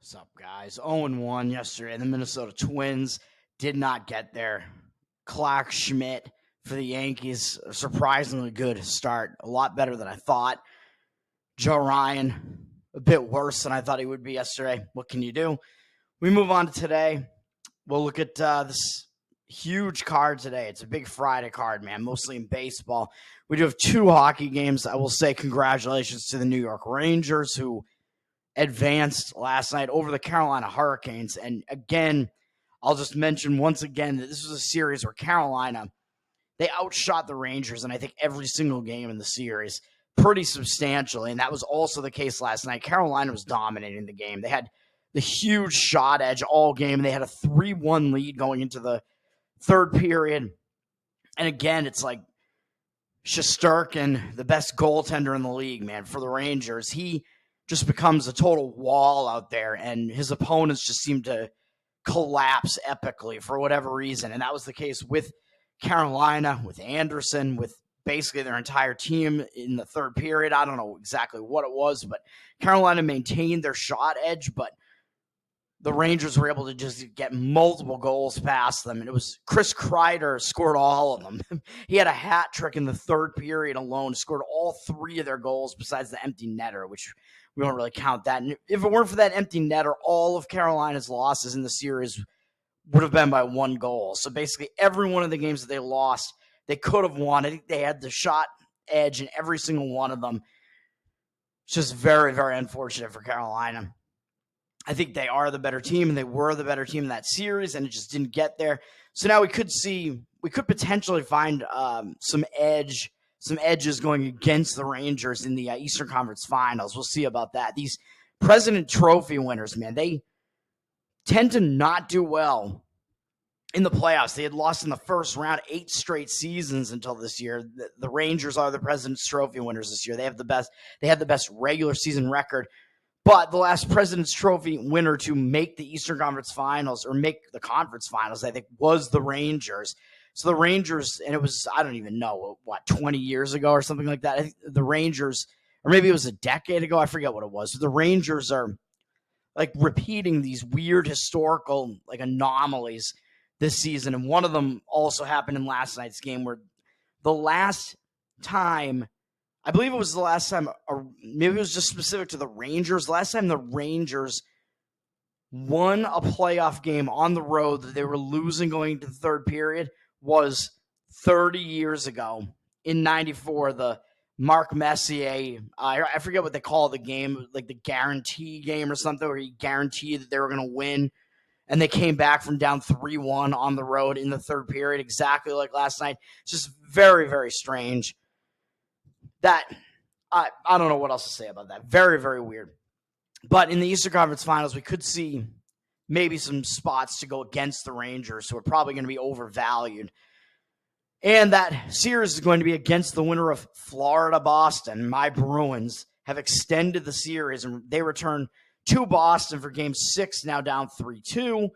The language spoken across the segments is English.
What's up, guys? 0-1 yesterday. The Minnesota Twins did not get there. Clark Schmidt for the Yankees, a surprisingly good start. A lot better than I thought. Joe Ryan, a bit worse than I thought he would be yesterday. What can you do? We move on to today. We'll look at this huge card today. It's a big Friday card, man, mostly in baseball. We do have two hockey games. I will say congratulations to the New York Rangers, who advanced last night over the Carolina Hurricanes. And again, I'll just mention once again that this was a series where Carolina, they outshot the Rangers in I think every single game in the series pretty substantially. And that was also the case last night. Carolina was dominating the game. They had the huge shot edge all game. They had a 3-1 lead going into the third period. And again, it's like Shesterkin, the best goaltender in the league, man, for the Rangers. He just becomes a total wall out there, and his opponents just seem to collapse epically for whatever reason. And that was the case with Carolina, with Anderson, with basically their entire team in the third period. I don't know exactly what it was, but Carolina maintained their shot edge, but the Rangers were able to just get multiple goals past them. And it was Chris Kreider scored all of them. He had a hat trick in the third period alone, scored all three of their goals besides the empty netter, which we don't really count that. And if it weren't for that empty netter, all of Carolina's losses in the series would have been by one goal. So basically every one of the games that they lost, they could have won. I think they had the shot edge in every single one of them. It's just very, very unfortunate for Carolina. I think they are the better team, and they were the better team in that series, and it just didn't get there. So now we could potentially find some edges going against the Rangers in the Eastern Conference Finals. We'll see about that. These President Trophy winners, man, they tend to not do well in the playoffs. They had lost in the first round 8 straight seasons until this year. The Rangers are the President's Trophy winners this year. They had the best regular season record. But the last President's Trophy winner to make the Eastern Conference Finals or make the conference finals, I think, was the Rangers. So the Rangers, and it was, I don't even know, 20 years ago or something like that. I think the Rangers, or maybe it was a decade ago, I forget what it was. The Rangers are like repeating these weird historical like anomalies this season. And one of them also happened in last night's game, where the last time, I believe it was the last time, or maybe it was just specific to the Rangers, last time the Rangers won a playoff game on the road that they were losing going into the third period was 30 years ago in 94, the Mark Messier, I forget what they call the game, like the guarantee game or something, where he guaranteed that they were going to win, and they came back from down 3-1 on the road in the third period, exactly like last night. It's just very, very strange. That, I don't know what else to say about that. Very, very weird. But in the Eastern Conference Finals, we could see maybe some spots to go against the Rangers, who are probably going to be overvalued. And that series is going to be against the winner of Florida-Boston. My Bruins have extended the series, and they return to Boston for Game 6, now down 3-2.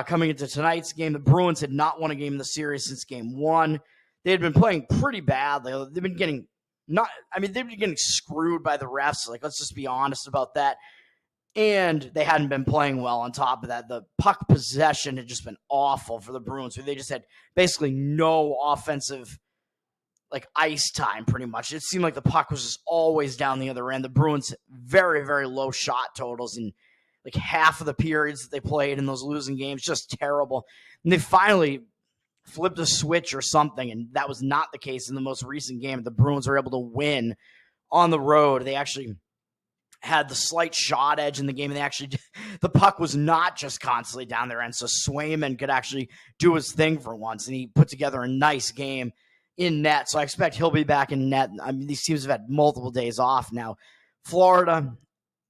Coming into tonight's game, the Bruins had not won a game in the series since Game 1. They had been playing pretty badly. They've been getting screwed by the refs. Like, let's just be honest about that. And they hadn't been playing well on top of that. The puck possession had just been awful for the Bruins. They just had basically no offensive, like, ice time, pretty much. It seemed like the puck was just always down the other end. The Bruins, very, very low shot totals in, like, half of the periods that they played in those losing games. Just terrible. And they finally flipped a switch or something, and that was not the case in the most recent game. The Bruins were able to win on the road. They actually had the slight shot edge in the game, and the puck was not just constantly down their end, so Swayman could actually do his thing for once, and he put together a nice game in net. So I expect he'll be back in net. I mean, these teams have had multiple days off now. Florida,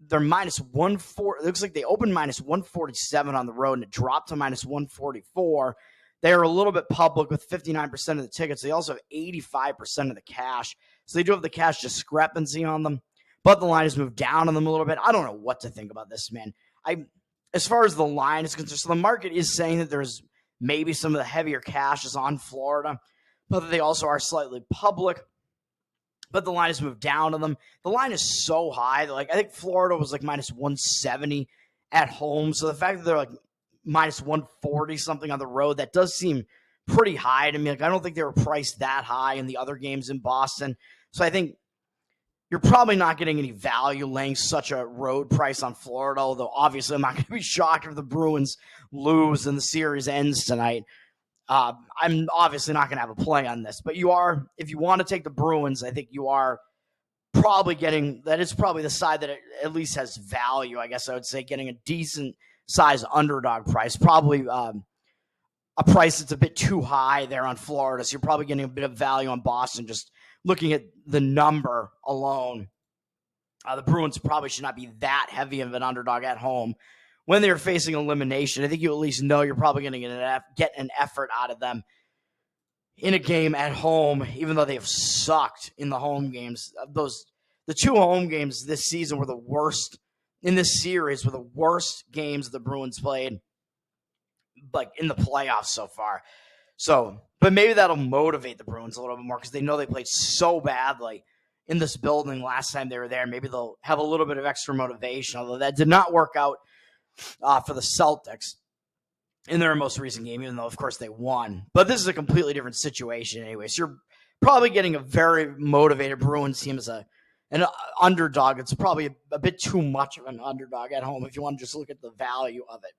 they're minus 140. It looks like they opened minus 147 on the road, and it dropped to minus 144. They're a little bit public with 59% of the tickets. They also have 85% of the cash. So they do have the cash discrepancy on them, but the line has moved down on them a little bit. I don't know what to think about this, man. As far as the line is concerned, so the market is saying that there's maybe some of the heavier cash is on Florida, but they also are slightly public. But the line has moved down on them. The line is so high that, like, I think Florida was like minus 170 at home. So the fact that they're like minus 140 something on the road, that does seem pretty high to me. Like, I don't think they were priced that high in the other games in Boston. So I think you're probably not getting any value laying such a road price on Florida, although obviously I'm not going to be shocked if the Bruins lose and the series ends tonight. I'm obviously not going to have a play on this, but you are, if you want to take the Bruins, I think you are probably getting, that is probably the side that at least has value, I guess I would say, getting a decent size underdog price, probably a price that's a bit too high there on Florida. So you're probably getting a bit of value on Boston just looking at the number alone. The Bruins probably should not be that heavy of an underdog at home when they're facing elimination. I think you at least know you're probably going to get an effort out of them in a game at home, even though they've sucked in the home games. The two home games this season were the worst in this series, were the worst games the Bruins played, like in the playoffs so far. So, but maybe that'll motivate the Bruins a little bit more because they know they played so badly in this building last time they were there. Maybe they'll have a little bit of extra motivation, although that did not work out for the Celtics in their most recent game, even though, of course, they won. But this is a completely different situation anyway. So you're probably getting a very motivated Bruins team as an underdog. It's probably a bit too much of an underdog at home if you want to just look at the value of it.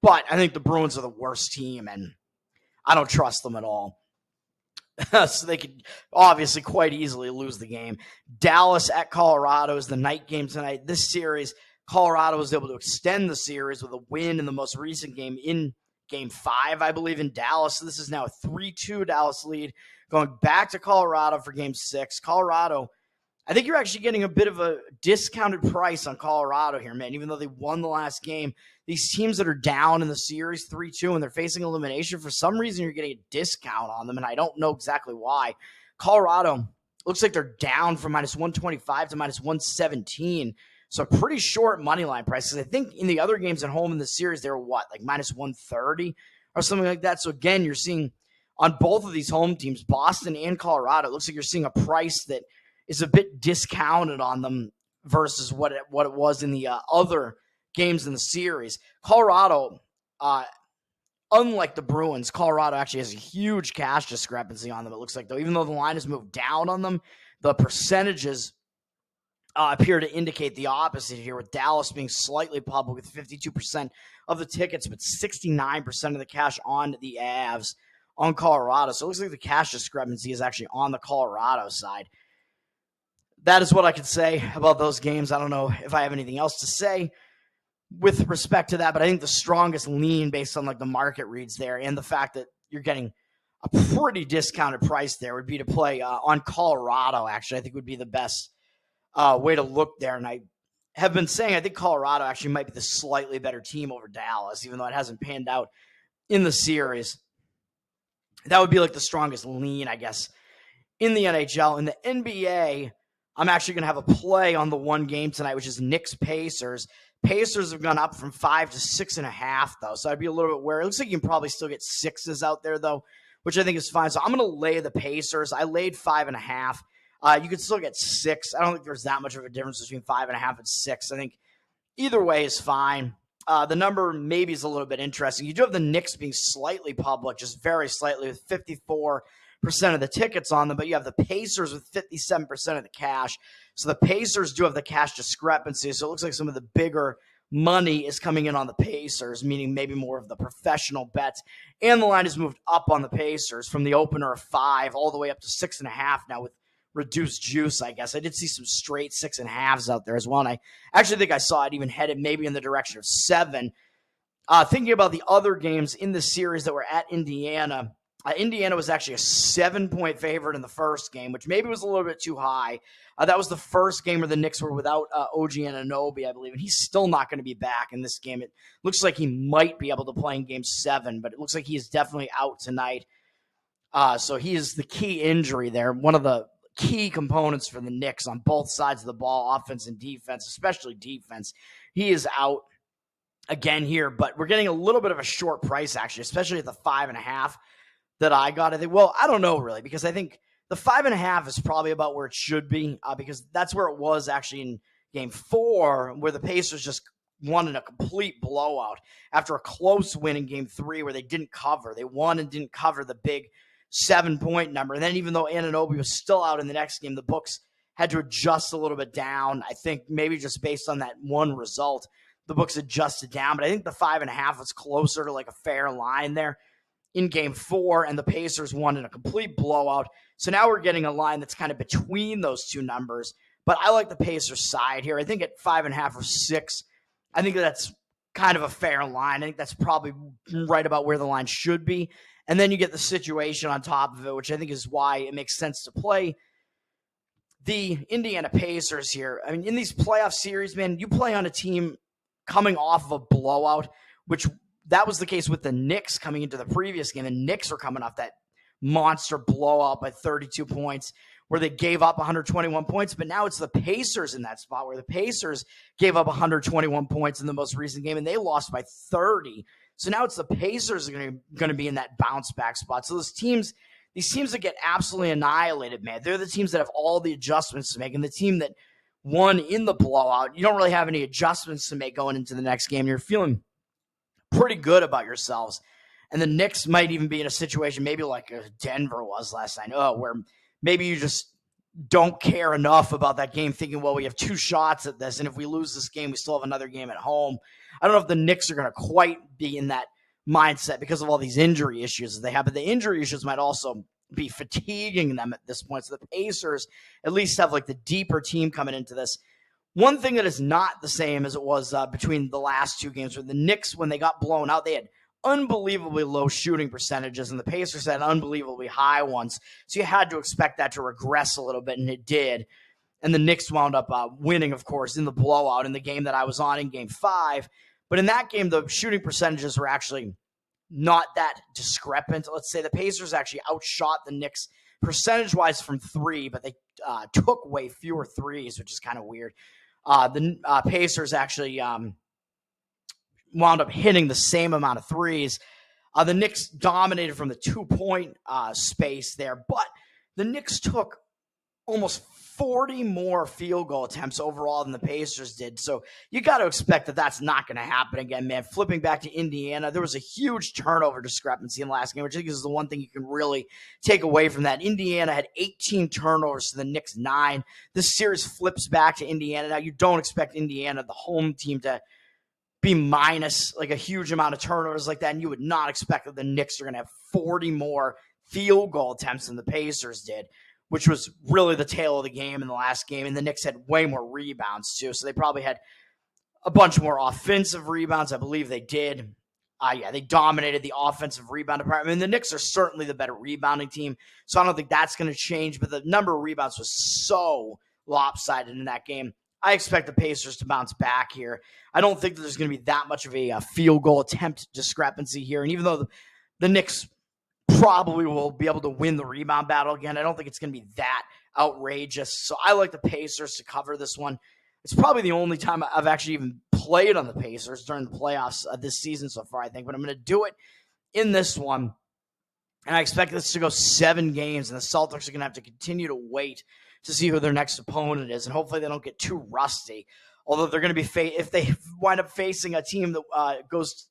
But I think the Bruins are the worst team, and I don't trust them at all. So they could obviously quite easily lose the game. Dallas at Colorado is the night game tonight. This series, Colorado was able to extend the series with a win in the most recent game in Game 5, I believe, in Dallas. So this is now a 3-2 Dallas lead going back to Colorado for Game 6. Colorado, I think you're actually getting a bit of a discounted price on Colorado here, man, even though they won the last game. These teams that are down in the series 3-2 and they're facing elimination, for some reason you're getting a discount on them, and I don't know exactly why. Colorado looks like they're down from minus 125 to minus 117. So pretty short money line prices. I think in the other games at home in the series, they were like minus 130 or something like that. So again, you're seeing on both of these home teams, Boston and Colorado, it looks like you're seeing a price that is a bit discounted on them versus what it was in the other games in the series. Colorado, unlike the Bruins, Colorado actually has a huge cash discrepancy on them, it looks like, though. Even though the line has moved down on them, the percentages appear to indicate the opposite here, with Dallas being slightly public with 52% of the tickets, but 69% of the cash on the Avs on Colorado. So it looks like the cash discrepancy is actually on the Colorado side. That is what I could say about those games. I don't know if I have anything else to say with respect to that, but I think the strongest lean based on like the market reads there and the fact that you're getting a pretty discounted price there would be to play on Colorado. Actually, I think would be the best way to look there. And I have been saying I think Colorado actually might be the slightly better team over Dallas, even though it hasn't panned out in the series. That would be like the strongest lean, I guess, in the NHL. In the NBA, I'm actually going to have a play on the one game tonight, which is Knicks-Pacers. Pacers have gone up from 5 to 6.5, though, so I'd be a little bit wary. It looks like you can probably still get 6s out there, though, which I think is fine. So I'm going to lay the Pacers. I laid 5.5. You could still get 6. I don't think there's that much of a difference between 5.5 and 6. I think either way is fine. The number maybe is a little bit interesting. You do have the Knicks being slightly public, just very slightly, with 54% of the tickets on them, but you have the Pacers with 57% of the cash. So the Pacers do have the cash discrepancy. So it looks like some of the bigger money is coming in on the Pacers, meaning maybe more of the professional bets. And the line has moved up on the Pacers from the opener of 5 all the way up to 6.5 now with reduced juice, I guess. I did see some straight 6.5s out there as well. And I actually think I saw it even headed maybe in the direction of 7. Thinking about the other games in the series that were at Indiana, Indiana was actually a 7-point favorite in the first game, which maybe was a little bit too high. That was the first game where the Knicks were without OG Anunoby, I believe, and he's still not going to be back in this game. It looks like he might be able to play in Game 7, but it looks like he is definitely out tonight. So he is the key injury there, one of the key components for the Knicks on both sides of the ball, offense and defense, especially defense. He is out again here, but we're getting a little bit of a short price, actually, especially at the 5.5 that I got. I think, well, I don't know really, because I think the 5.5 is probably about where it should be, because that's where it was actually in Game 4, where the Pacers just won in a complete blowout after a close win in game 3 where they didn't cover. They won and didn't cover the big 7-point number. And then even though Anunoby was still out in the next game, the books had to adjust a little bit down. I think maybe just based on that one result, the books adjusted down. But I think the 5.5 was closer to like a fair line there in game 4, and the Pacers won in a complete blowout. So now we're getting a line that's kind of between those two numbers. But I like the Pacers side here. I think at 5.5 or 6, I think that's kind of a fair line. I think that's probably right about where the line should be. And then you get the situation on top of it, which I think is why it makes sense to play the Indiana Pacers here. I mean, in these playoff series, man, you play on a team coming off of a blowout, which that was the case with the Knicks coming into the previous game. The Knicks were coming off that monster blowout by 32 points where they gave up 121 points. But now it's the Pacers in that spot where the Pacers gave up 121 points in the most recent game, and they lost by 30. So now it's the Pacers are going to be in that bounce back spot. So these teams that get absolutely annihilated, man, they're the teams that have all the adjustments to make. And the team that won in the blowout, you don't really have any adjustments to make going into the next game. You're feeling pretty good about yourselves. And the Knicks might even be in a situation maybe like Denver was last night, where maybe you just don't care enough about that game, thinking, well, we have 2 shots at this, and if we lose this game, we still have another game at home. I don't know if the Knicks are going to quite be in that mindset because of all these injury issues that they have, but the injury issues might also be fatiguing them at this point. So the Pacers at least have like the deeper team coming into this. One thing that is not the same as it was between the last 2 games, where the Knicks, when they got blown out, they had unbelievably low shooting percentages, and the Pacers had unbelievably high ones. So you had to expect that to regress a little bit, and it did. And the Knicks wound up winning, of course, in the blowout in the game that I was on in game 5. But in that game, the shooting percentages were actually not that discrepant. Let's say the Pacers actually outshot the Knicks percentage-wise from 3, but they took way fewer threes, which is kind of weird. The Pacers actually wound up hitting the same amount of threes. The Knicks dominated from the 2-point space there, but the Knicks took almost 40 more field goal attempts overall than the Pacers did. So you got to expect that that's not going to happen again, man. Flipping back to Indiana, there was a huge turnover discrepancy in the last game, which I think is the one thing you can really take away from that. Indiana had 18 turnovers to the Knicks 9. This series flips back to Indiana. Now, you don't expect Indiana, the home team, to be minus like a huge amount of turnovers like that, and you would not expect that the Knicks are going to have 40 more field goal attempts than the Pacers did, which was really the tail of the game in the last game. And the Knicks had way more rebounds too, so they probably had a bunch more offensive rebounds. I believe they did. They dominated the offensive rebound department. I mean, the Knicks are certainly the better rebounding team, so I don't think that's going to change, but the number of rebounds was so lopsided in that game. I expect the Pacers to bounce back here. I don't think that there's going to be that much of a field goal attempt discrepancy here. And even though the Knicks probably will be able to win the rebound battle again, I don't think it's going to be that outrageous. So I like the Pacers to cover this one. It's probably the only time I've actually even played on the Pacers during the playoffs this season so far, I think. But I'm going to do it in this one. And I expect this to go 7 games, and the Celtics are going to have to continue to wait to see who their next opponent is, and hopefully they don't get too rusty. Although they're going to be if they wind up facing a team that goes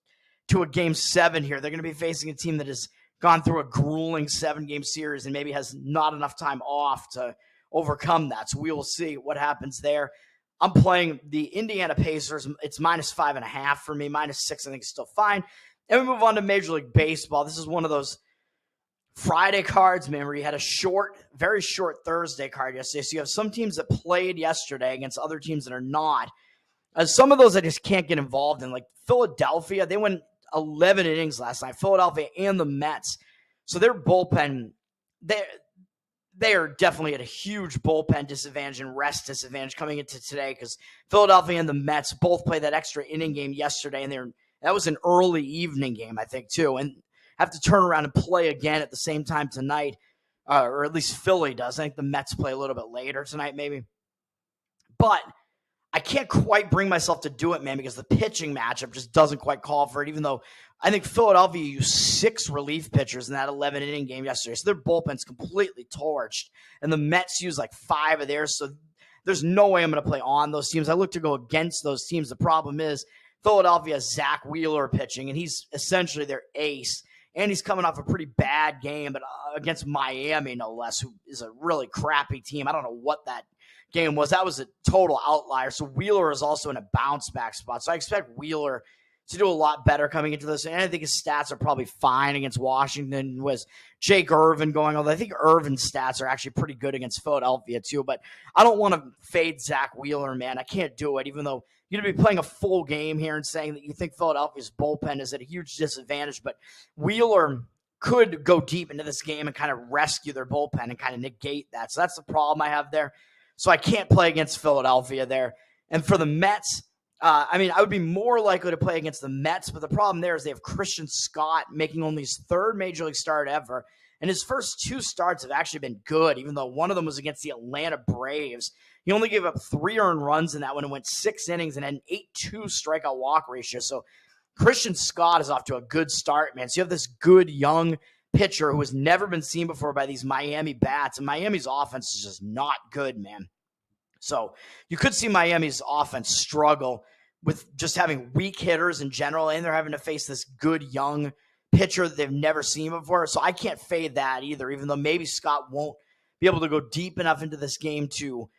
to a game 7 here, they're going to be facing a team that has gone through a grueling 7-game series and maybe has not enough time off to overcome that. So we will see what happens there. I'm playing the Indiana Pacers. It's minus 5.5 for me. Minus 6, I think, is still fine. And we move on to Major League Baseball. This is one of those Friday cards, man, where you had a very short Thursday card yesterday. So you have some teams that played yesterday against other teams that are not. Some of those I just can't get involved in. Like Philadelphia, they went 11 innings last night. Philadelphia and the Mets. So their bullpen, they are definitely at a huge bullpen disadvantage and rest disadvantage coming into today, because Philadelphia and the Mets both played that extra inning game yesterday, and that was an early evening game, I think, too. And have to turn around and play again at the same time tonight, or at least Philly does. I think the Mets play a little bit later tonight, maybe. But I can't quite bring myself to do it, man, because the pitching matchup just doesn't quite call for it, even though I think Philadelphia used 6 relief pitchers in that 11-inning game yesterday. So their bullpen's completely torched, and the Mets used like 5 of theirs. So there's no way I'm going to play on those teams. I look to go against those teams. The problem is Philadelphia has Zach Wheeler pitching, and he's essentially their ace. And he's coming off a pretty bad game, but against Miami, no less, who is a really crappy team. I don't know what that game was. That was a total outlier. So Wheeler is also in a bounce-back spot. So I expect Wheeler to do a lot better coming into this. And I think his stats are probably fine against Washington with Jake Irvin going, although I think Irvin's stats are actually pretty good against Philadelphia too. But I don't want to fade Zach Wheeler, man. I can't do it, even though you're going to be playing a full game here and saying that you think Philadelphia's bullpen is at a huge disadvantage. But Wheeler could go deep into this game and kind of rescue their bullpen and kind of negate that. So that's the problem I have there. So I can't play against Philadelphia there. And for the Mets, I would be more likely to play against the Mets, but the problem there is they have Christian Scott making only his third Major League start ever. And his first 2 starts have actually been good, even though one of them was against the Atlanta Braves. He only gave up 3 earned runs in that one and went 6 innings and had an 8.2 strikeout walk ratio. So Christian Scott is off to a good start, man. So you have this good young pitcher who has never been seen before by these Miami bats, and Miami's offense is just not good, man. So you could see Miami's offense struggle with just having weak hitters in general, and they're having to face this good young pitcher that they've never seen before. So I can't fade that either, even though maybe Scott won't be able to go deep enough into this game to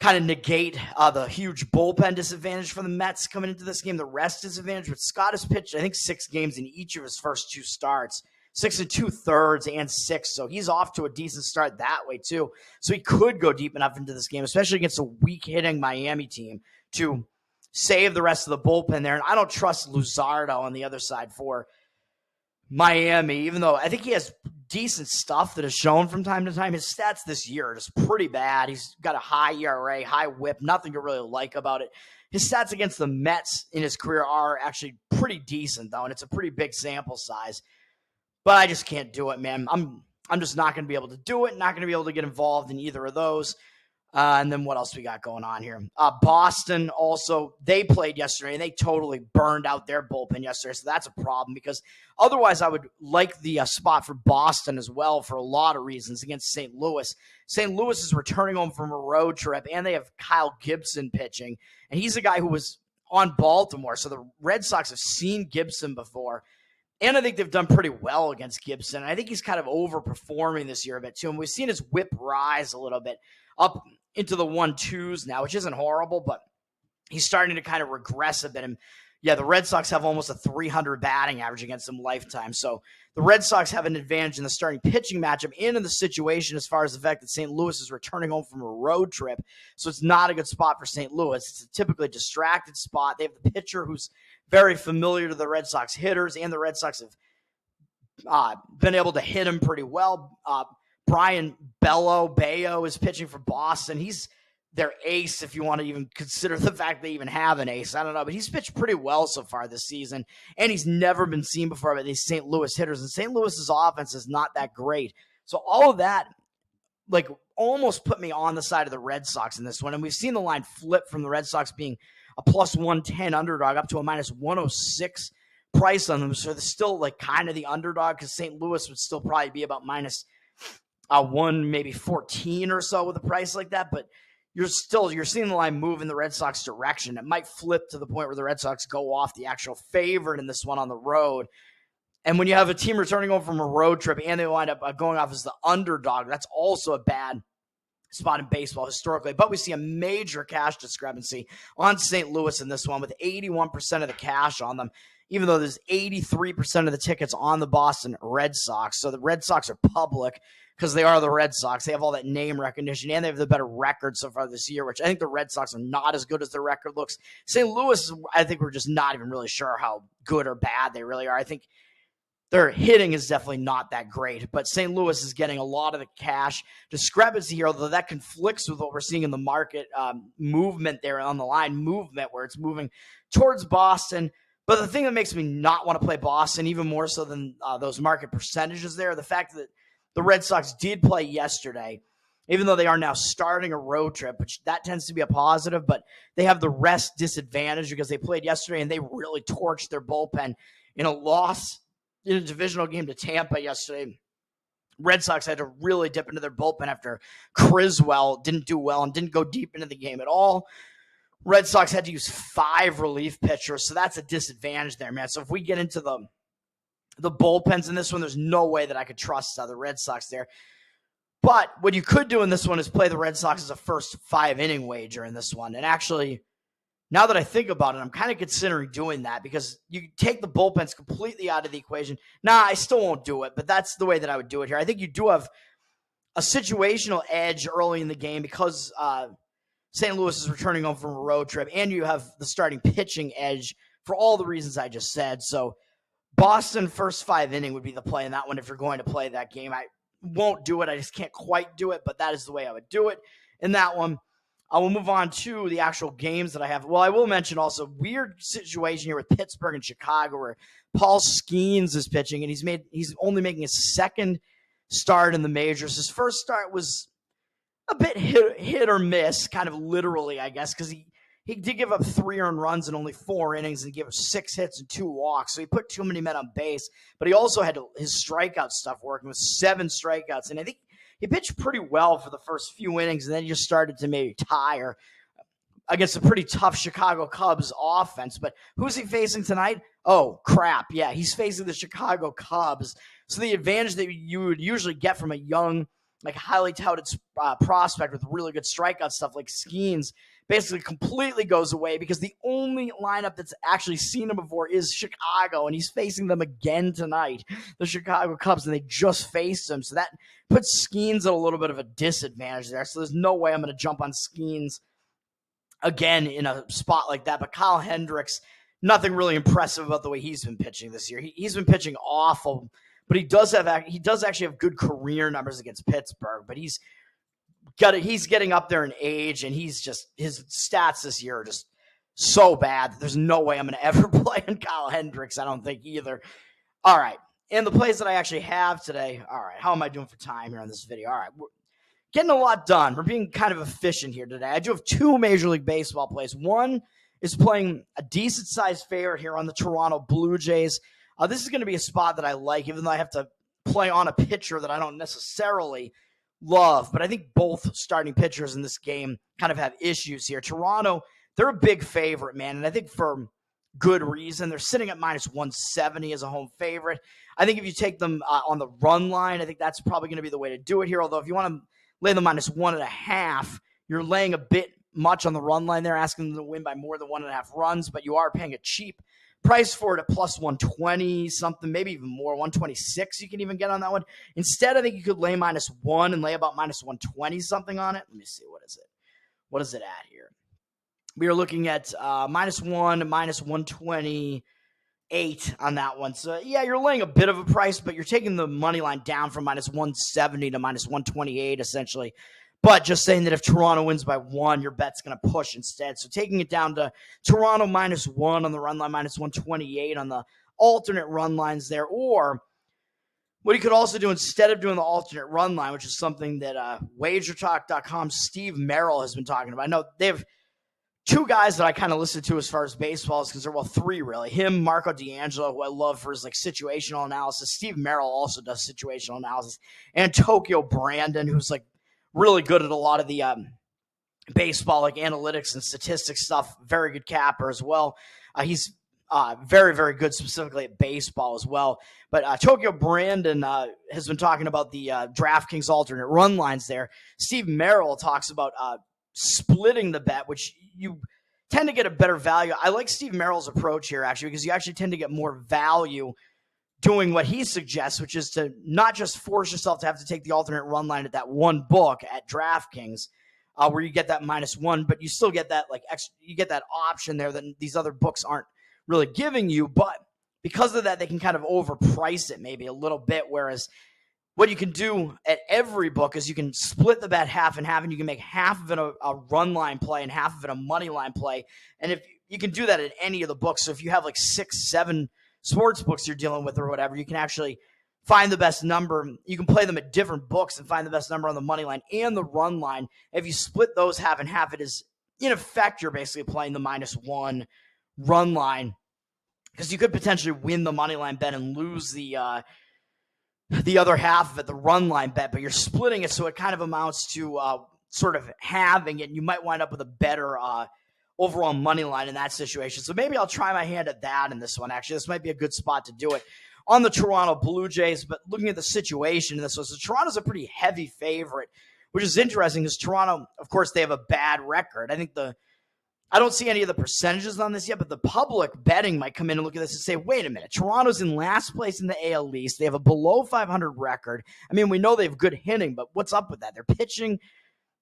kind of negate the huge bullpen disadvantage for the Mets coming into this game, the rest disadvantage. But Scott has pitched, I think, 6 games in each of his first 2 starts. 6 2/3 and 6. So he's off to a decent start that way too. So he could go deep enough into this game, especially against a weak hitting Miami team, to save the rest of the bullpen there. And I don't trust Luzardo on the other side for Miami, even though I think he has decent stuff that is shown from time to time. His stats this year are just pretty bad. He's got a high ERA, high whip, nothing to really like about it. His stats against the Mets in his career are actually pretty decent, though, and it's a pretty big sample size. But I just can't do it, man. I'm just not going to be able to do it, not going to be able to get involved in either of those. And then what else we got going on here? Boston also, they played yesterday, and they totally burned out their bullpen yesterday. So that's a problem, because otherwise I would like the spot for Boston as well for a lot of reasons against St. Louis. St. Louis is returning home from a road trip, and they have Kyle Gibson pitching. And he's a guy who was on Baltimore. So the Red Sox have seen Gibson before. And I think they've done pretty well against Gibson. I think he's kind of overperforming this year a bit too. And we've seen his whip rise a little bit up into the 1-2s now, which isn't horrible, but he's starting to kind of regress a bit. And yeah, the Red Sox have almost a 300 batting average against him lifetime. So the Red Sox have an advantage in the starting pitching matchup and in the situation as far as the fact that St. Louis is returning home from a road trip. So it's not a good spot for St. Louis. It's a typically distracted spot. They have the pitcher who's very familiar to the Red Sox hitters, and the Red Sox have been able to hit him pretty well. Brian Bayo is pitching for Boston. He's their ace, if you want to even consider the fact they even have an ace. I don't know, but he's pitched pretty well so far this season, and he's never been seen before by these St. Louis hitters, and St. Louis's offense is not that great. So all of that, like, almost put me on the side of the Red Sox in this one, and we've seen the line flip from the Red Sox being a plus 110 underdog up to a minus 106 price on them. So they're still like kind of the underdog, because St. Louis would still probably be about minus 1, maybe 14 or so with a price like that. But you're seeing the line move in the Red Sox direction. It might flip to the point where the Red Sox go off the actual favorite in this one on the road. And when you have a team returning home from a road trip and they wind up going off as the underdog, that's also a bad spot in baseball historically. But we see a major cash discrepancy on St. Louis in this one, with 81% of the cash on them, even though there's 83% of the tickets on the Boston Red Sox. So the Red Sox are public because they are the Red Sox. They have all that name recognition, and they have the better record so far this year, which I think the Red Sox are not as good as their record looks. St. Louis, I think we're just not even really sure how good or bad they really are. I think their hitting is definitely not that great, but St. Louis is getting a lot of the cash discrepancy here, although that conflicts with what we're seeing in the market movement there on the line movement, where it's moving towards Boston. But the thing that makes me not want to play Boston, even more so than those market percentages there, the fact that the Red Sox did play yesterday, even though they are now starting a road trip, which that tends to be a positive, but they have the rest disadvantage because they played yesterday and they really torched their bullpen in a loss in a divisional game to Tampa yesterday. Red Sox had to really dip into their bullpen after Criswell didn't do well and didn't go deep into the game at all. Red Sox had to use 5 relief pitchers, so that's a disadvantage there, man. So if we get into the bullpens in this one, there's no way that I could trust the Red Sox there. But what you could do in this one is play the Red Sox as a first 5-inning wager in this one. And actually, now that I think about it, I'm kind of considering doing that because you take the bullpens completely out of the equation. Nah, I still won't do it, but that's the way that I would do it here. I think you do have a situational edge early in the game because St. Louis is returning home from a road trip, and you have the starting pitching edge for all the reasons I just said. So Boston first 5-inning would be the play in that one if you're going to play that game. I won't do it. I just can't quite do it, but that is the way I would do it in that one. I will move on to the actual games that I have. Well, I will mention also weird situation here with Pittsburgh and Chicago where Paul Skeens is pitching, and he's only making his second start in the majors. His first start was a bit hit or miss, kind of literally, I guess, because he did give up 3 earned runs in only 4 innings, and he gave up 6 hits and 2 walks. So he put too many men on base, but he also had his strikeout stuff working with 7 strikeouts. And I think he pitched pretty well for the first few innings, and then he just started to maybe tire against a pretty tough Chicago Cubs offense. But who's he facing tonight? Oh, crap. Yeah, he's facing the Chicago Cubs. So the advantage that you would usually get from a young, like highly touted prospect with really good strikeout stuff like Skeens basically completely goes away because the only lineup that's actually seen him before is Chicago, and he's facing them again tonight, the Chicago Cubs, and they just faced him. So that puts Skeens at a little bit of a disadvantage there. So there's no way I'm going to jump on Skeens again in a spot like that. But Kyle Hendricks, nothing really impressive about the way he's been pitching this year. He's been pitching awful, but he does actually have good career numbers against Pittsburgh, but he's getting up there in age, and his stats this year are just so bad that there's no way I'm going to ever play on Kyle Hendricks, I don't think either. All right, and the plays that I actually have today, all right, how am I doing for time here on this video? All right, we're getting a lot done. We're being kind of efficient here today. I do have 2 Major League Baseball plays. One is playing a decent-sized favorite here on the Toronto Blue Jays. This is going to be a spot that I like, even though I have to play on a pitcher that I don't necessarily love. But I think both starting pitchers in this game kind of have issues here. Toronto, they're a big favorite, man, and I think for good reason. They're sitting at minus 170 as a home favorite. I think if you take them on the run line, I think that's probably going to be the way to do it here. Although if you want to lay them minus 1.5, you're laying a bit much on the run line there, asking them to win by more than 1.5 runs, but you are paying a cheap price for it at plus 120 something, maybe even more, 126 you can even get on that one. Instead, I think you could lay minus 1 and lay about minus 120 something on it. Let me see, what is it? What is it at here? We are looking at minus 1, minus 128 on that one. So, yeah, you're laying a bit of a price, but you're taking the money line down from minus 170 to minus 128, essentially. But just saying that if Toronto wins by 1, your bet's going to push instead. So taking it down to Toronto minus 1 on the run line, minus 128 on the alternate run lines there. Or what you could also do instead of doing the alternate run line, which is something that WagerTalk.com's Steve Merrill has been talking about. I know they have 2 guys that I kind of listen to as far as baseball is concerned. Well, 3 really. Him, Marco D'Angelo, who I love for his situational analysis. Steve Merrill also does situational analysis. And Tokyo Brandon, who's really good at a lot of the baseball analytics and statistics stuff. Very good capper as well. He's very, very good specifically at baseball as well. But Tokyo Brandon has been talking about the DraftKings alternate run lines there. Steve Merrill talks about splitting the bet, which you tend to get a better value. I like Steve Merrill's approach here, actually, because you actually tend to get more value doing what he suggests, which is to not just force yourself to have to take the alternate run line at that one book at DraftKings, where you get that minus 1, but you still get that you get that option there that these other books aren't really giving you. But because of that, they can kind of overprice it maybe a little bit. Whereas what you can do at every book is you can split the bet half and half, and you can make half of it a run line play and half of it a money line play. And if you can do that at any of the books, so if you have 6, 7 sports books you're dealing with or whatever, you can actually find the best number. You can play them at different books and find the best number on the money line and the run line. If you split those half and half, it is, in effect, you're basically playing the minus 1 run line, because you could potentially win the money line bet and lose the the other half of it, the run line bet, but you're splitting it so it kind of amounts to sort of having it, and you might wind up with a better overall money line in that situation. So maybe I'll try my hand at that in this one. Actually, this might be a good spot to do it on the Toronto Blue Jays. But looking at the situation in this one, so Toronto's a pretty heavy favorite, which is interesting because Toronto, of course, they have a bad record. I don't see any of the percentages on this yet, but the public betting might come in and look at this and say, wait a minute, Toronto's in last place in the AL East. They have a below 500 record. I mean, we know they have good hitting, but what's up with that? Their pitching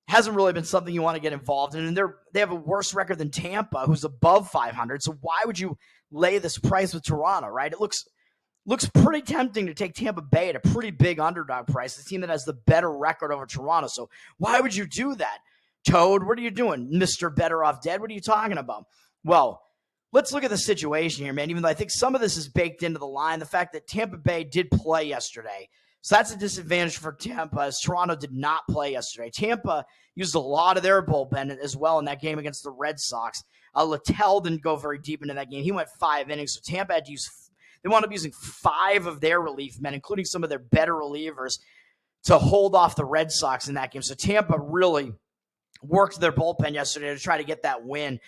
hasn't really been something you want to get involved in, and they have a worse record than Tampa, who's above 500. So why would you lay this price with Toronto, right? It looks pretty tempting to take Tampa Bay at a pretty big underdog price, the team that has the better record over Toronto. So why would you do that? Toad, what are you doing? Mr. Better Off Dead, what are you talking about? Well, let's look at the situation here, man. Even though I think some of this is baked into the line, the fact that Tampa Bay did play yesterday. So that's a disadvantage for Tampa, as Toronto did not play yesterday. Tampa used a lot of their bullpen as well in that game against the Red Sox. Littell didn't go very deep into that game. He went 5 innings, so Tampa had to they wound up using 5 of their relief men, including some of their better relievers, to hold off the Red Sox in that game. So Tampa really worked their bullpen yesterday to try to get that win.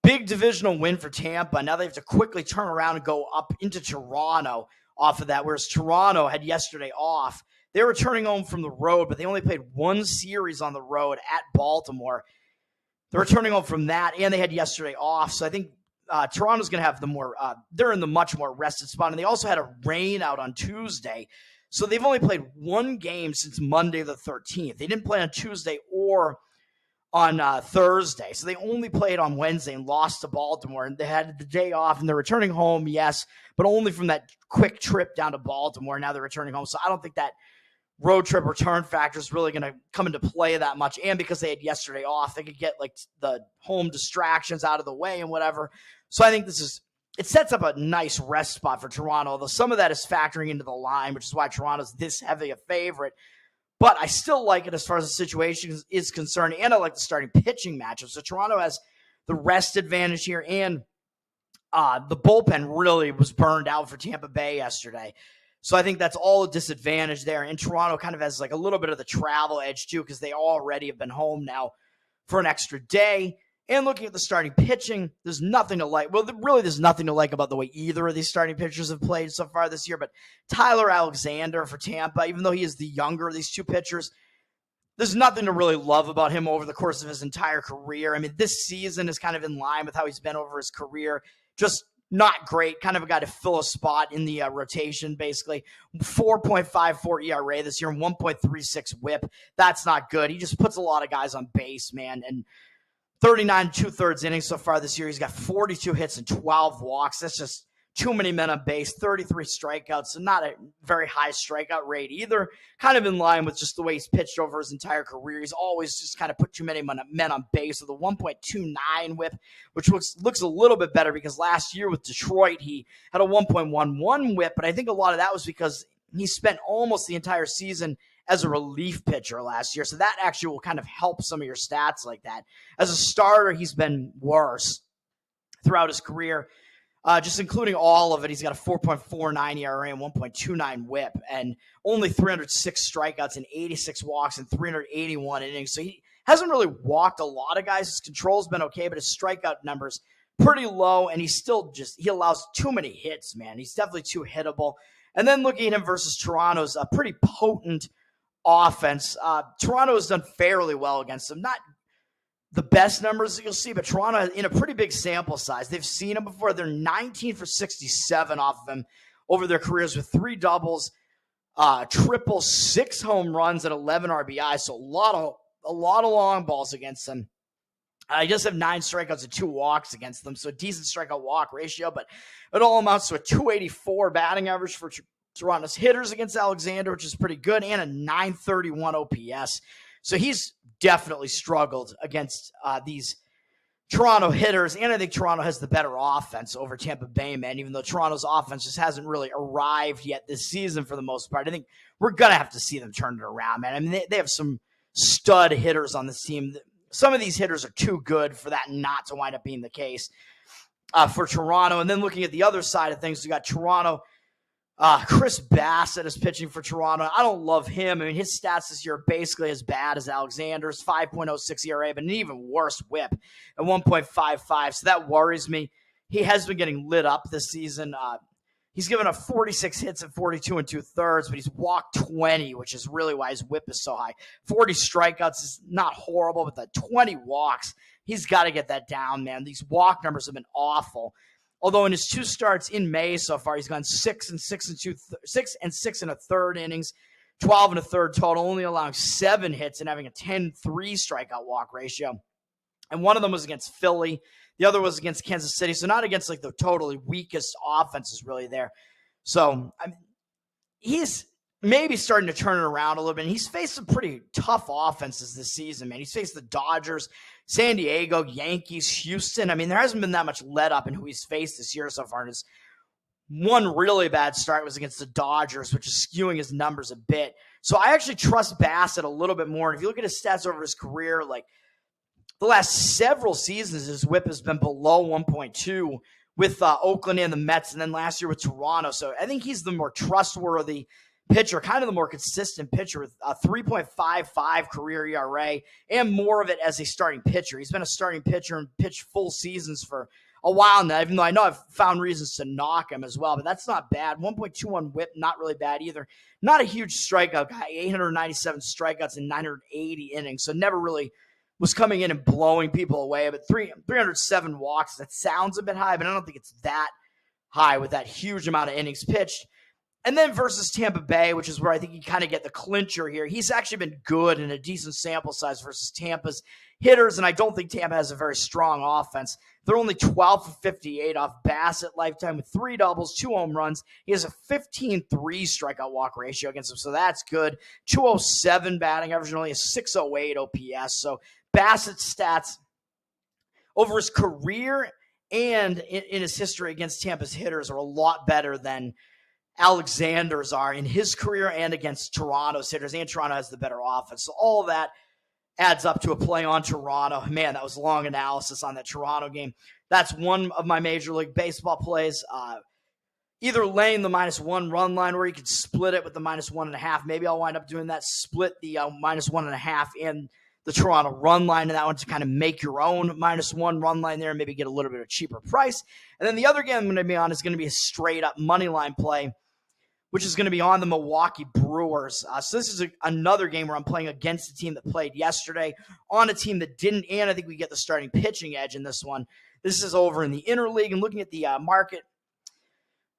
Big divisional win for Tampa. Now they have to quickly turn around and go up into Toronto off of that, whereas Toronto had yesterday off. They were returning home from the road, but they only played one series on the road at Baltimore. They're returning home from that, and they had yesterday off. So I think Toronto's going to have they're in the much more rested spot. And they also had a rain out on Tuesday. So they've only played one game since Monday the 13th. They didn't play on Tuesday or on Thursday. So they only played on Wednesday and lost to Baltimore. And they had the day off, and they're returning home, yes, but only from that quick trip down to Baltimore. Now they're returning home. So I don't think that road trip return factor is really going to come into play that much. And because they had yesterday off, they could get like the home distractions out of the way and whatever. So I think it sets up a nice rest spot for Toronto, although some of that is factoring into the line, which is why Toronto's this heavy a favorite. But I still like it as far as the situation is concerned, and I like the starting pitching matchup. So Toronto has the rest advantage here, and the bullpen really was burned out for Tampa Bay yesterday. So I think that's all a disadvantage there. And Toronto kind of has like a little bit of the travel edge too, because they already have been home now for an extra day. And looking at the starting pitching, there's nothing to like. Well, really, there's nothing to like about the way either of these starting pitchers have played so far this year. But Tyler Alexander for Tampa, even though he is the younger of these two pitchers, there's nothing to really love about him over the course of his entire career. I mean, this season is kind of in line with how he's been over his career. Just not great. Kind of a guy to fill a spot in the rotation, basically. 4.54 ERA this year and 1.36 whip. That's not good. He just puts a lot of guys on base, man. And 39 2/3 innings so far this year. He's got 42 hits and 12 walks. That's just too many men on base, 33 strikeouts, so not a very high strikeout rate either. Kind of in line with just the way he's pitched over his entire career. He's always just kind of put too many men on base with a 1.29 whip, which looks a little bit better because last year with Detroit, he had a 1.11 whip, but I think a lot of that was because he spent almost the entire season as a relief pitcher last year. So that actually will kind of help some of your stats like that. As a starter, he's been worse throughout his career. Just including all of it, he's got a 4.49 ERA and 1.29 whip and only 306 strikeouts and 86 walks and 381 innings. So he hasn't really walked a lot of guys. His control's been okay, but his strikeout numbers pretty low, and he allows too many hits, man. He's definitely too hittable. And then looking at him versus Toronto's a pretty potent offense. Toronto has done fairly well against them. Not the best numbers that you'll see, but Toronto in a pretty big sample size. They've seen him before. They're 19 for 67 off of him over their careers with 3 doubles, triple, 6 home runs, and 11 RBI. So a lot of long balls against them. He does have 9 strikeouts and 2 walks against them, so a decent strikeout walk ratio, but it all amounts to a 284 batting average for Toronto's hitters against Alexander, which is pretty good, and a 931 OPS. So he's definitely struggled against these Toronto hitters, and I think Toronto has the better offense over Tampa Bay, man, even though Toronto's offense just hasn't really arrived yet this season for the most part. I think we're going to have to see them turn it around, man. I mean, they have some stud hitters on this team. Some of these hitters are too good for that not to wind up being the case for Toronto. And then looking at the other side of things, we got Toronto Chris Bassett is pitching for Toronto. I don't love him. I mean, his stats this year are basically as bad as Alexander's, 5.06 ERA, but an even worse whip at 1.55. So that worries me. He has been getting lit up this season. He's given up 46 hits at 42 2/3, but he's walked 20, which is really why his whip is so high. 40 strikeouts is not horrible, but the 20 walks, he's got to get that down, man. These walk numbers have been awful. Although in his 2 starts in May so far, he's gone 6 and 6 and a third innings, 12 and a third total, only allowing 7 hits and having a 10-3 strikeout walk ratio. And one of them was against Philly. The other was against Kansas City. So not against like the totally weakest offenses really there. So he's maybe starting to turn it around a little bit. And he's faced some pretty tough offenses this season, man. He's faced the Dodgers, San Diego, Yankees, Houston. I mean, there hasn't been that much let up in who he's faced this year so far. And his one really bad start was against the Dodgers, which is skewing his numbers a bit. So I actually trust Bassett a little bit more. And if you look at his stats over his career, like the last several seasons, his whip has been below 1.2 with Oakland and the Mets, and then last year with Toronto. So I think he's the more trustworthy pitcher, kind of the more consistent pitcher with a 3.55 career ERA and more of it as a starting pitcher. He's been a starting pitcher and pitched full seasons for a while now, even though I know I've found reasons to knock him as well, but that's not bad. 1.21 whip, not really bad either. Not a huge strikeout guy, 897 strikeouts in 980 innings, so never really was coming in and blowing people away. But 307 walks, that sounds a bit high, but I don't think it's that high with that huge amount of innings pitched. And then versus Tampa Bay, which is where I think you kind of get the clincher here. He's actually been good in a decent sample size versus Tampa's hitters, and I don't think Tampa has a very strong offense. They're only 12 for 58 off Bassett lifetime with 3 doubles, 2 home runs. He has a 15-3 strikeout walk ratio against him, so that's good. 207 batting average and only a 608 OPS. So Bassett's stats over his career and in his history against Tampa's hitters are a lot better than Alexander's are in his career and against Toronto's hitters, and Toronto has the better offense. So all of that adds up to a play on Toronto. Man, that was long analysis on that Toronto game. That's one of my Major League Baseball plays. Either laying the -1 run line, or you could split it with the -1.5. Maybe I'll wind up doing that, split the -1.5 and the Toronto run line in that one to kind of make your own -1 run line there and maybe get a little bit of a cheaper price. And then the other game I'm going to be on is going to be a straight up money line play, which is going to be on the Milwaukee Brewers. So this is another game where I'm playing against a team that played yesterday, on a team that didn't, and I think we get the starting pitching edge in this one. This is over in the interleague, and looking at the market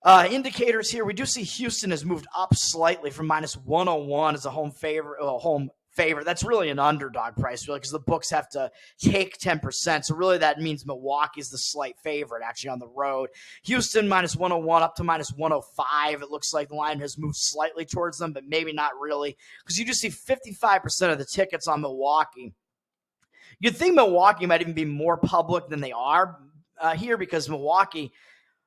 indicators here, we do see Houston has moved up slightly from -101 as a home favorite. That's really an underdog price, really, because the books have to take 10%. So really that means Milwaukee's the slight favorite actually on the road. Houston -101 up to -105. It looks like the line has moved slightly towards them, but maybe not really, because you just see 55% of the tickets on Milwaukee. You'd think Milwaukee might even be more public than they are here, because Milwaukee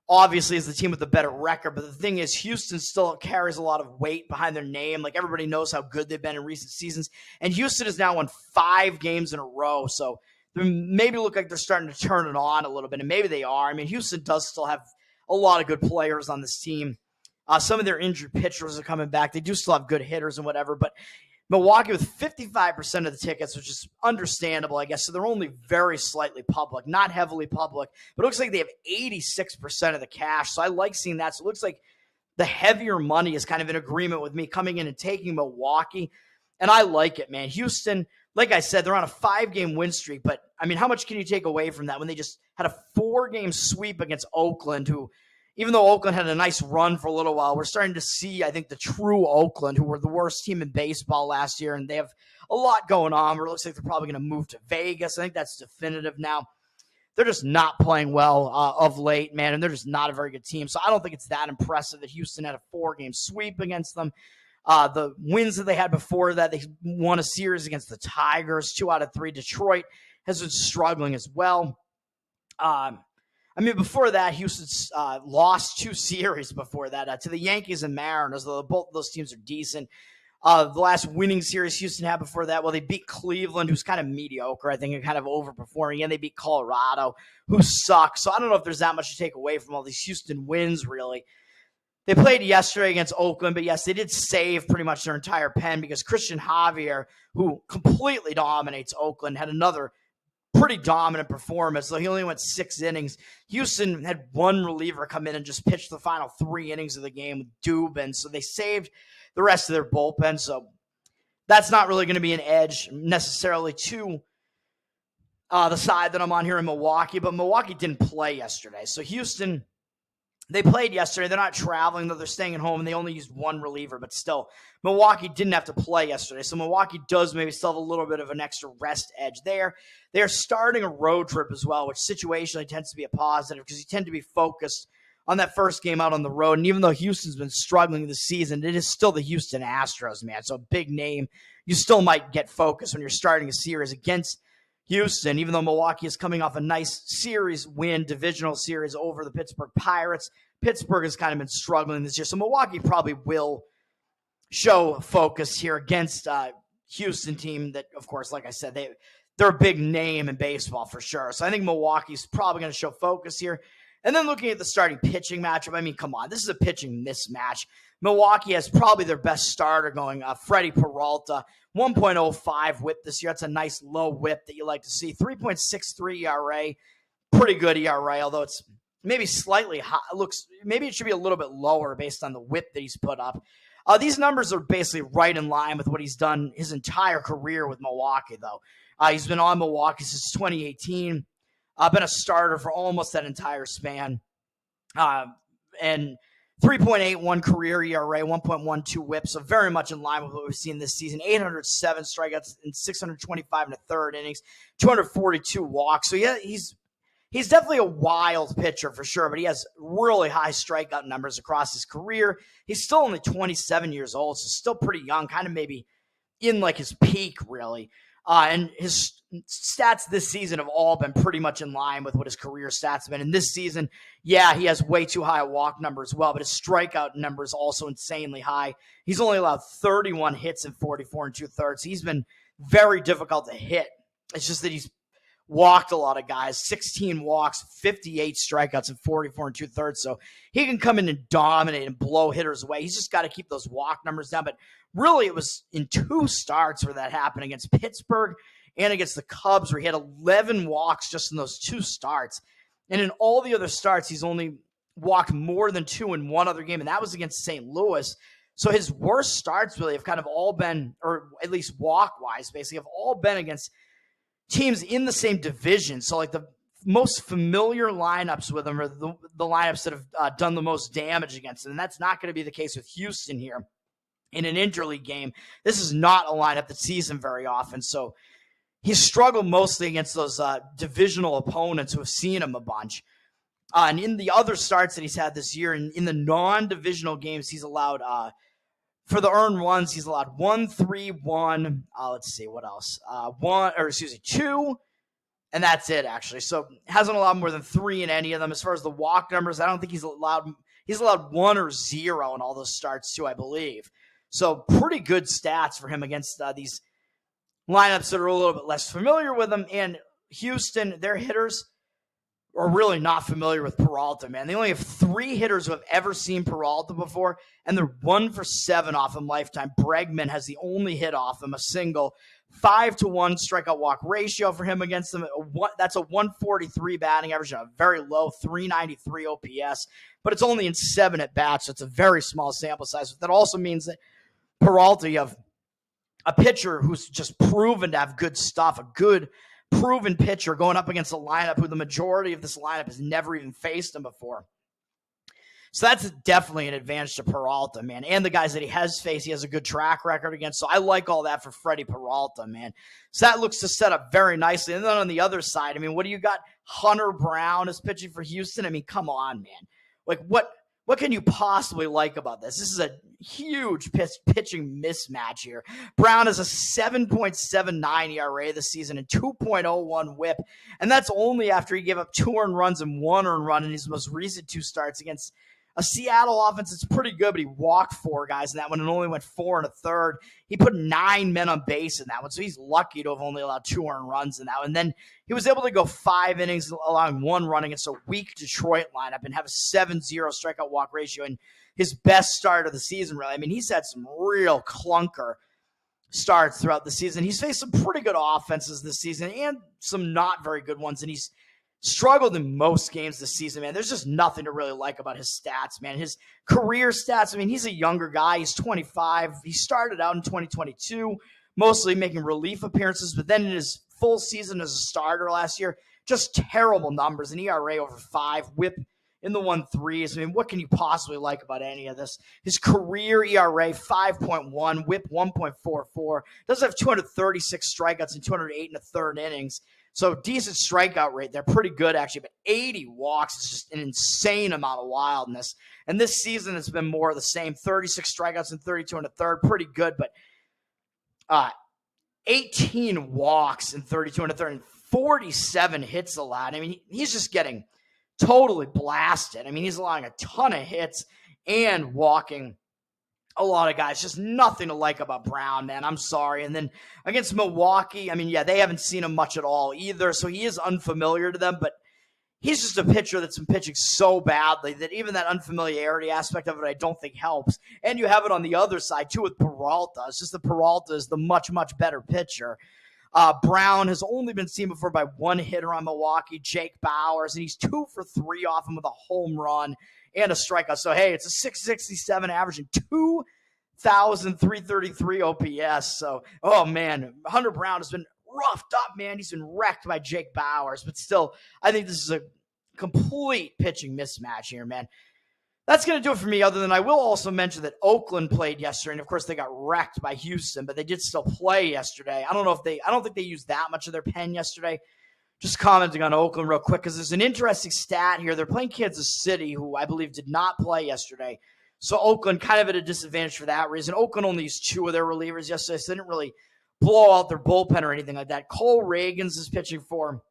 obviously is the team with the better record, but the thing is, Houston still carries a lot of weight behind their name. Like, everybody knows how good they've been in recent seasons, and Houston has now won 5 games in a row, so they maybe look like they're starting to turn it on a little bit, and maybe they are. I mean, Houston does still have a lot of good players on this team. Some of their injured pitchers are coming back. They do still have good hitters and whatever, but Milwaukee with 55% of the tickets, which is understandable, I guess. So they're only very slightly public, not heavily public, but it looks like they have 86% of the cash. So I like seeing that. So it looks like the heavier money is kind of in agreement with me coming in and taking Milwaukee. And I like it, man. Houston, like I said, they're on a 5-game win streak, but I mean, how much can you take away from that when they just had a 4-game sweep against Oakland, who, even though Oakland had a nice run for a little while, we're starting to see, I think, the true Oakland, who were the worst team in baseball last year, and they have a lot going on where it looks like they're probably going to move to Vegas. I think that's definitive now. They're just not playing well of late, man, and they're just not a very good team. So I don't think it's that impressive that Houston had a 4-game sweep against them. The wins that they had before that, they won a series against the Tigers, 2 out of 3. Detroit has been struggling as well. I mean, before that, Houston's lost 2 series before that to the Yankees and Mariners, though both of those teams are decent. The last winning series Houston had before that, well, they beat Cleveland, who's kind of mediocre, I think, and kind of overperforming, and they beat Colorado, who sucks. So I don't know if there's that much to take away from all these Houston wins, really. They played yesterday against Oakland, but yes, they did save pretty much their entire pen because Christian Javier, who completely dominates Oakland, had another pretty dominant performance, though he only went 6 innings. Houston had one reliever come in and just pitch the final 3 innings of the game with Dubin, so they saved the rest of their bullpen, so that's not really going to be an edge necessarily to the side that I'm on here in Milwaukee, but Milwaukee didn't play yesterday, so Houston, they played yesterday. They're not traveling, though. They're staying at home, and they only used one reliever. But still, Milwaukee didn't have to play yesterday. So Milwaukee does maybe still have a little bit of an extra rest edge there. They're starting a road trip as well, which situationally tends to be a positive because you tend to be focused on that first game out on the road. And even though Houston's been struggling this season, it is still the Houston Astros, man. So a big name. You still might get focused when you're starting a series against Houston, even though Milwaukee is coming off a nice series win, divisional series over the Pittsburgh Pirates. Pittsburgh has kind of been struggling this year, so Milwaukee probably will show focus here against Houston team that, of course, like I said, they're a big name in baseball for sure. So I think Milwaukee's probably going to show focus here. And then looking at the starting pitching matchup, I mean, come on, this is a pitching mismatch. Milwaukee has probably their best starter going, Freddie Peralta, 1.05 whip this year. That's a nice low whip that you like to see. 3.63 ERA, pretty good ERA, although it's maybe slightly high. Maybe it should be a little bit lower based on the whip that he's put up. These numbers are basically right in line with what he's done his entire career with Milwaukee, though. He's been on Milwaukee since 2018, been a starter for almost that entire span, and 3.81 career ERA, 1.12 whip, so very much in line with what we've seen this season. 807 strikeouts in 625 and a third innings, 242 walks. So yeah, he's definitely a wild pitcher for sure, but he has really high strikeout numbers across his career. He's still only 27 years old, so still pretty young, kind of maybe in like his peak, really. And his stats this season have all been pretty much in line with what his career stats have been. And this season, yeah, he has way too high a walk number as well, but his strikeout number is also insanely high. He's only allowed 31 hits in 44 and 2/3. He's been very difficult to hit. It's just that he's walked a lot of guys, 16 walks, 58 strikeouts, and 44 and 2/3. So he can come in and dominate and blow hitters away. He's just got to keep those walk numbers down. But really, it was in 2 starts where that happened, against Pittsburgh and against the Cubs, where he had 11 walks just in those 2 starts. And in all the other starts, he's only walked more than 2 in one other game, and that was against St. Louis. So his worst starts really have kind of all been, or at least walk-wise, basically, have all been against teams in the same division. So like the most familiar lineups with him are the lineups that have done the most damage against him. And that's not going to be the case with Houston here in an interleague game. This is not a lineup that sees him very often. So he's struggled mostly against those divisional opponents who have seen him a bunch. And in the other starts that he's had this year, in the non-divisional games, he's allowed for the earned runs, he's allowed 1, 3, 1. Let's see what else. 2, and that's it actually. So hasn't allowed more than 3 in any of them. As far as the walk numbers, I don't think he's allowed 1 or 0 in all those starts too, I believe. So pretty good stats for him against these lineups that are a little bit less familiar with him. And Houston, their hitters are really not familiar with Peralta, man. They only have 3 hitters who have ever seen Peralta before, and they're 1 for 7 off him lifetime. Bregman has the only hit off him, a single. 5-to-1 strikeout walk ratio for him against them. That's a 143 batting average, a very low 393 OPS, but it's only in 7 at bats, so it's a very small sample size. That also means that Peralta, you have a pitcher who's just proven to have good stuff, a good proven pitcher going up against a lineup who the majority of this lineup has never even faced him before. So that's definitely an advantage to Peralta, man. And the guys that he has faced, he has a good track record against. So I like all that for Freddie Peralta, man. So that looks to set up very nicely. And then on the other side, I mean, what do you got? Hunter Brown is pitching for Houston. I mean, come on, man. Like, what can you possibly like about this? This is a huge pitching mismatch here. Brown has a 7.79 ERA this season and 2.01 whip. And that's only after he gave up 2 earned runs and 1 earned run in his most recent 2 starts against a Seattle offense that's pretty good, but he walked 4 guys in that one and only went 4 1/3. He put 9 men on base in that one, so he's lucky to have only allowed 2 earned runs in that one. And then he was able to go 5 innings, allowing 1 run against a weak Detroit lineup and have a 7-0 strikeout walk ratio in his best start of the season, really. I mean, he's had some real clunker starts throughout the season. He's faced some pretty good offenses this season and some not very good ones, and he's struggled in most games this season, man. There's just nothing to really like about his stats, man. His career stats, I mean, he's a younger guy. He's 25. He started out in 2022, mostly making relief appearances, but then in his full season as a starter last year, just terrible numbers, an ERA over 5, whip in the 1.3s. I mean, what can you possibly like about any of this? His career ERA, 5.1, whip 1.44. Does have 236 strikeouts in 208 1/3 innings. So decent strikeout rate. They're pretty good, actually, but 80 walks is just an insane amount of wildness. And this season it's been more of the same. 36 strikeouts in 32 1/3, pretty good, but 18 walks in 32 1/3 and 47 hits allowed. I mean, he's just getting totally blasted. I mean, he's allowing a ton of hits and walking a lot of guys. Just nothing to like about Brown, man. I'm sorry. And then against Milwaukee, I mean, yeah, they haven't seen him much at all either, so he is unfamiliar to them, but he's just a pitcher that's been pitching so badly that even that unfamiliarity aspect of it, I don't think helps. And you have it on the other side, too, with Peralta. It's just that Peralta is the much, much better pitcher. Brown has only been seen before by 1 hitter on Milwaukee, Jake Bowers, and he's 2 for 3 off him with a home run and a strikeout. So, hey, it's a 667 average and 2,333 OPS. So, oh, man, Hunter Brown has been roughed up, man. He's been wrecked by Jake Bowers. But still, I think this is a complete pitching mismatch here, man. That's going to do it for me, other than I will also mention that Oakland played yesterday, and of course they got wrecked by Houston, but they did still play yesterday. I don't think they used that much of their pen yesterday. Just commenting on Oakland real quick, because there's an interesting stat here. They're playing Kansas City, who I believe did not play yesterday. So Oakland kind of at a disadvantage for that reason. Oakland only used 2 of their relievers yesterday, so they didn't really blow out their bullpen or anything like that. Cole Reagans is pitching for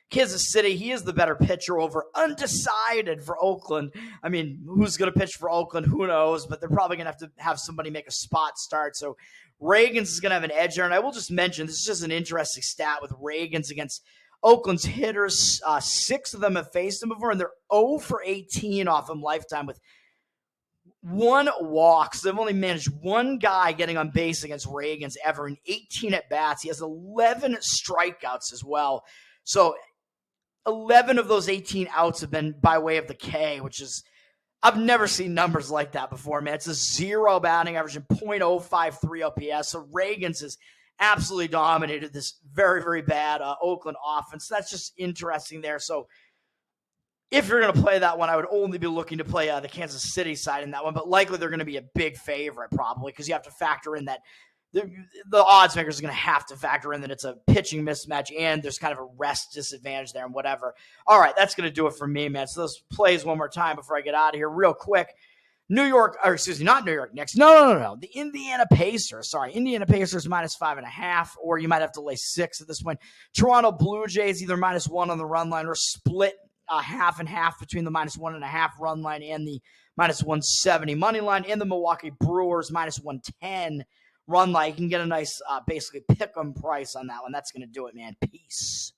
Kansas City. He is the better pitcher over undecided for Oakland. I mean, who's going to pitch for Oakland? Who knows? But they're probably going to have somebody make a spot start. So Reagans is going to have an edge there. And I will just mention, this is just an interesting stat with Reagans against Oakland's hitters. 6 of them have faced him before, and they're 0 for 18 off him lifetime with 1 walk. So they've only managed 1 guy getting on base against Reagans ever in 18 at-bats. He has 11 strikeouts as well. So 11 of those 18 outs have been by way of the K, which is, I've never seen numbers like that before, man. It's a 0 batting average and .053 OPS. So Reagans has absolutely dominated this very, very bad Oakland offense. That's just interesting there. So if you're going to play that one, I would only be looking to play the Kansas City side in that one, but likely they're going to be a big favorite probably, because you have to factor in that the odds makers are going to have to factor in that it's a pitching mismatch and there's kind of a rest disadvantage there and whatever. All right, that's going to do it for me, man. So those plays one more time before I get out of here real quick. Not New York Knicks. No. The Indiana Pacers. Indiana Pacers -5.5, or you might have to lay 6 at this point. Toronto Blue Jays either -1 on the run line or split half and half between the -1.5 run line and the -170 money line, and the Milwaukee Brewers -110 run line. You can get a nice basically pick 'em price on that one. That's going to do it, man. Peace.